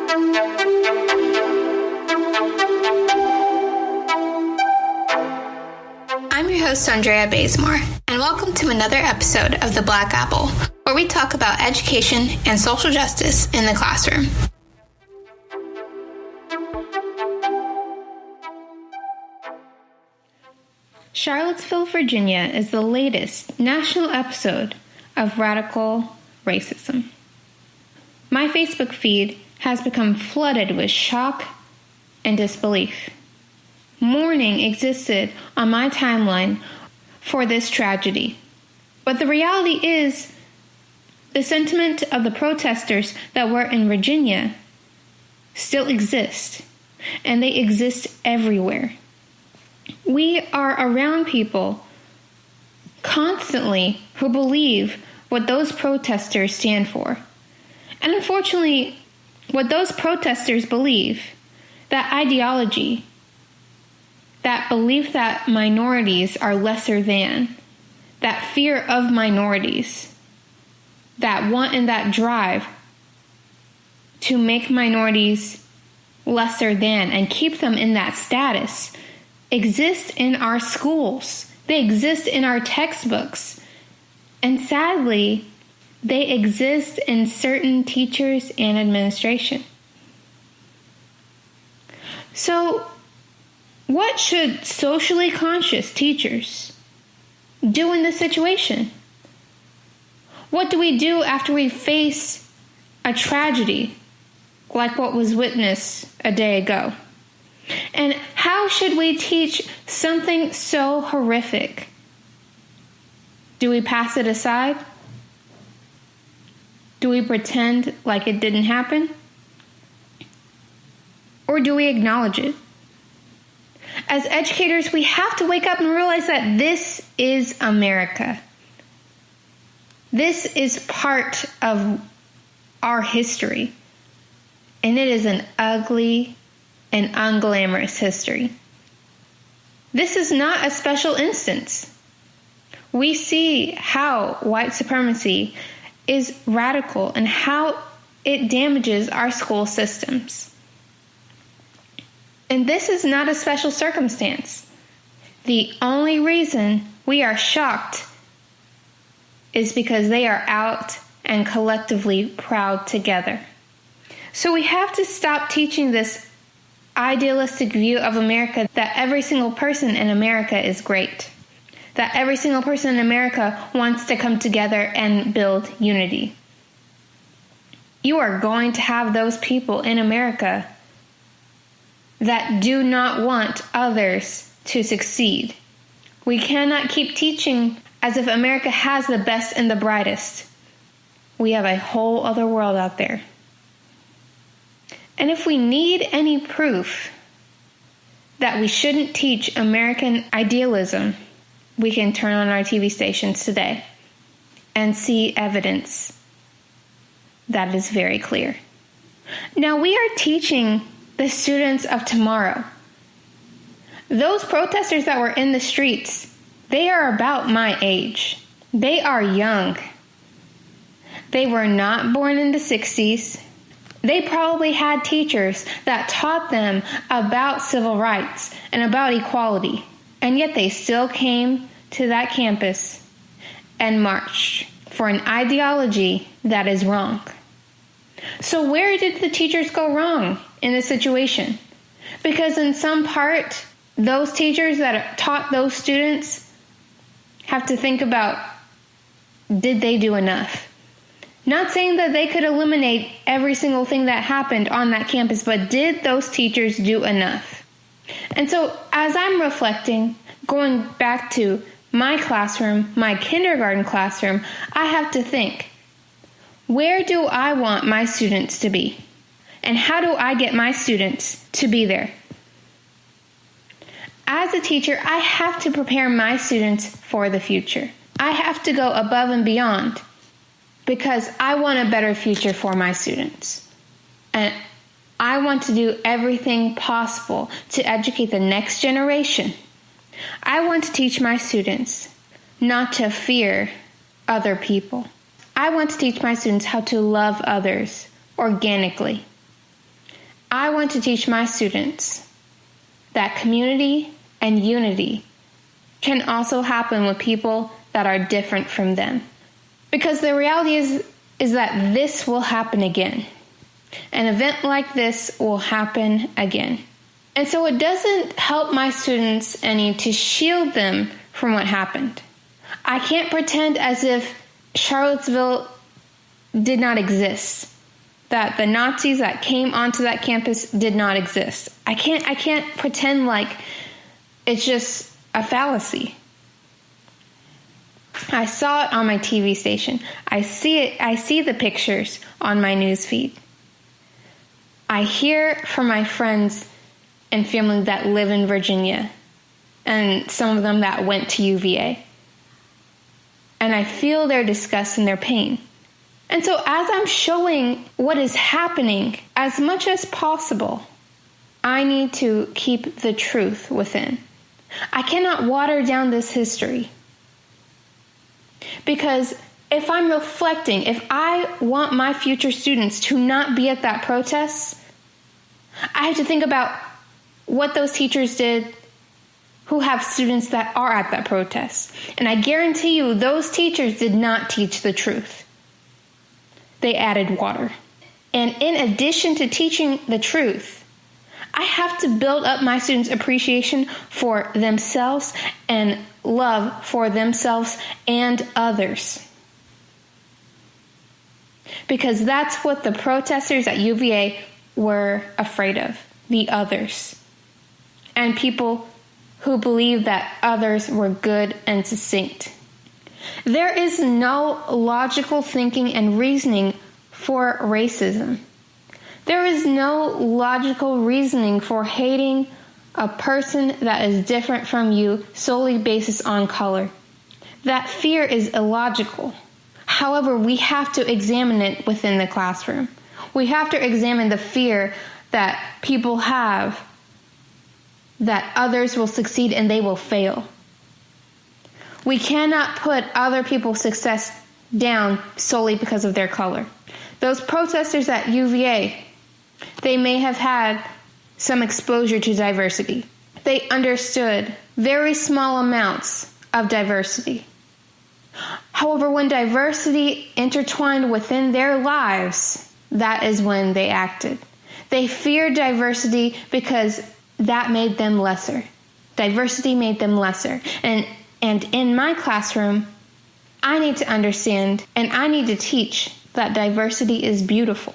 I'm your host, Andrea Bazemore, and welcome to another episode of The Black Apple, where we talk about education and social justice in the classroom. Charlottesville, Virginia is the latest national episode of radical racism. My Facebook feed has become flooded with shock and disbelief. Mourning existed on my timeline for this tragedy. But the reality is, the sentiment of the protesters that were in Virginia still exists, and they exist everywhere. We are around people constantly who believe what those protesters stand for. And unfortunately, what those protesters believe, that ideology, that belief that minorities are lesser than, that fear of minorities, that want and that drive to make minorities lesser than and keep them in that status, exist in our schools. They exist in our textbooks. And sadly, they exist in certain teachers and administration. So, what should socially conscious teachers do in this situation? What do we do after we face a tragedy like what was witnessed a day ago? And how should we teach something so horrific? Do we pass it aside? Do we pretend like it didn't happen? Or do we acknowledge it? As educators, we have to wake up and realize that this is America. This is part of our history. And it is an ugly and unglamorous history. This is not a special instance. We see how white supremacy is radical and how it damages our school systems. And this is not a special circumstance. The only reason we are shocked is because they are out and collectively proud together. So we have to stop teaching this idealistic view of America that every single person in America is great, that every single person in America wants to come together and build unity. You are going to have those people in America that do not want others to succeed. We cannot keep teaching as if America has the best and the brightest. We have a whole other world out there. And if we need any proof that we shouldn't teach American idealism, we can turn on our TV stations today and see evidence that is very clear. Now, we are teaching the students of tomorrow. Those protesters that were in the streets, they are about my age. They are young. They were not born in the 60s. They probably had teachers that taught them about civil rights and about equality. And yet they still came to that campus and marched for an ideology that is wrong. So where did the teachers go wrong in this situation? Because in some part, those teachers that taught those students have to think about, did they do enough? Not saying that they could eliminate every single thing that happened on that campus, but did those teachers do enough? And so as I'm reflecting, going back to my classroom, my kindergarten classroom, I have to think, where do I want my students to be? And how do I get my students to be there? As a teacher, I have to prepare my students for the future. I have to go above and beyond because I want a better future for my students. And I want to do everything possible to educate the next generation. I want to teach my students not to fear other people. I want to teach my students how to love others organically. I want to teach my students that community and unity can also happen with people that are different from them. Because the reality is that this will happen again. An event like this will happen again. And so it doesn't help my students any to shield them from what happened. I can't pretend as if Charlottesville did not exist, that the Nazis that came onto that campus did not exist. I can't pretend like it's just a fallacy. I saw it on my TV station. I see the pictures on my news feed. I hear from my friends and family that live in Virginia, and some of them that went to UVA. And I feel their disgust and their pain. And so as I'm showing what is happening, as much as possible, I need to keep the truth within. I cannot water down this history. Because if I'm reflecting, if I want my future students to not be at that protest, I have to think about what those teachers did who have students that are at that protest. And I guarantee you, those teachers did not teach the truth. They added water. And in addition to teaching the truth, I have to build up my students' appreciation for themselves and love for themselves and others. Because that's what the protesters at UVA were afraid of, the others. And people who believed that others were good and succinct. There is no logical thinking and reasoning for racism. There is no logical reasoning for hating a person that is different from you solely based on color. That fear is illogical. However, we have to examine it within the classroom. We have to examine the fear that people have that others will succeed and they will fail. We cannot put other people's success down solely because of their color. Those protesters at UVA, they may have had some exposure to diversity. They understood very small amounts of diversity. However, when diversity intertwined within their lives, that is when they acted. They feared diversity because that made them lesser. Diversity made them lesser. And in my classroom, I need to understand and I need to teach that diversity is beautiful,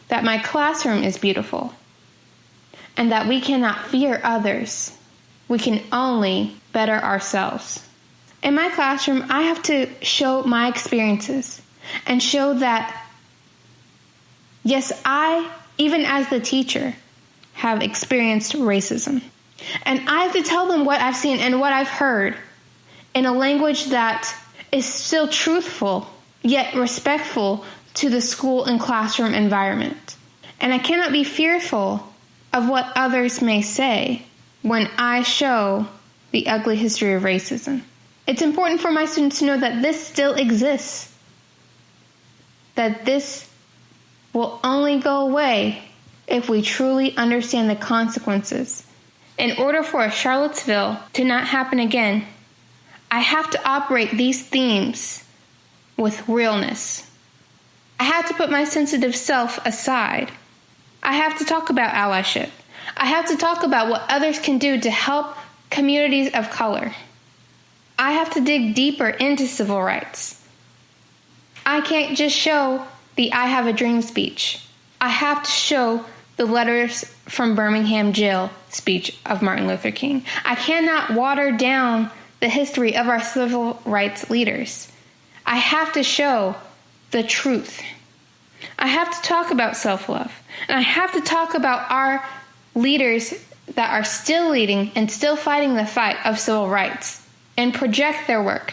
that my classroom is beautiful, and that we cannot fear others. We can only better ourselves. In my classroom, I have to show my experiences and show that, yes, I, even as the teacher, have experienced racism. And I have to tell them what I've seen and what I've heard in a language that is still truthful, yet respectful to the school and classroom environment. And I cannot be fearful of what others may say when I show the ugly history of racism. It's important for my students to know that this still exists, that this will only go away if we truly understand the consequences. In order for a Charlottesville to not happen again, I have to operate these themes with realness. I have to put my sensitive self aside. I have to talk about allyship. I have to talk about what others can do to help communities of color. I have to dig deeper into civil rights. I can't just show the I Have a Dream speech. I have to show the letters from Birmingham jail speech of Martin Luther King. I cannot water down the history of our civil rights leaders. I have to show the truth. I have to talk about self-love. And I have to talk about our leaders that are still leading and still fighting the fight of civil rights and project their work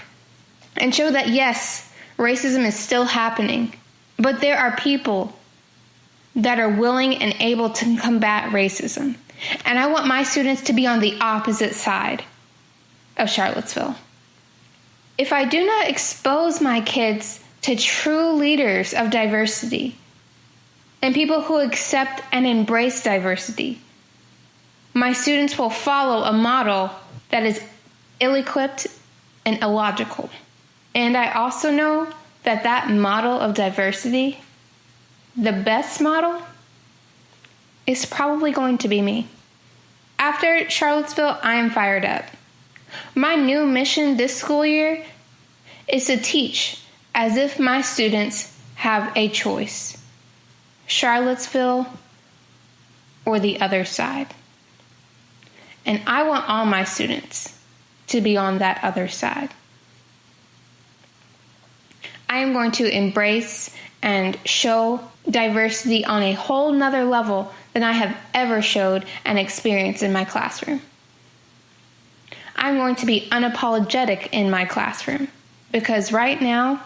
and show that, yes, racism is still happening, but there are people that are willing and able to combat racism. And I want my students to be on the opposite side of Charlottesville. If I do not expose my kids to true leaders of diversity and people who accept and embrace diversity. My students will follow a model that is ill-equipped and illogical. And I also know that that model of diversity, the best model, is probably going to be me. After Charlottesville, I am fired up. My new mission this school year is to teach as if my students have a choice. Charlottesville or the other side. And I want all my students to be on that other side. I am going to embrace and show diversity on a whole nother level than I have ever showed and experienced in my classroom. I'm going to be unapologetic in my classroom because right now,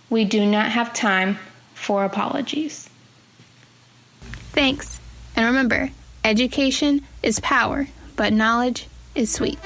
we do not have time for apologies. Thanks. And remember, education is power, but knowledge is sweet.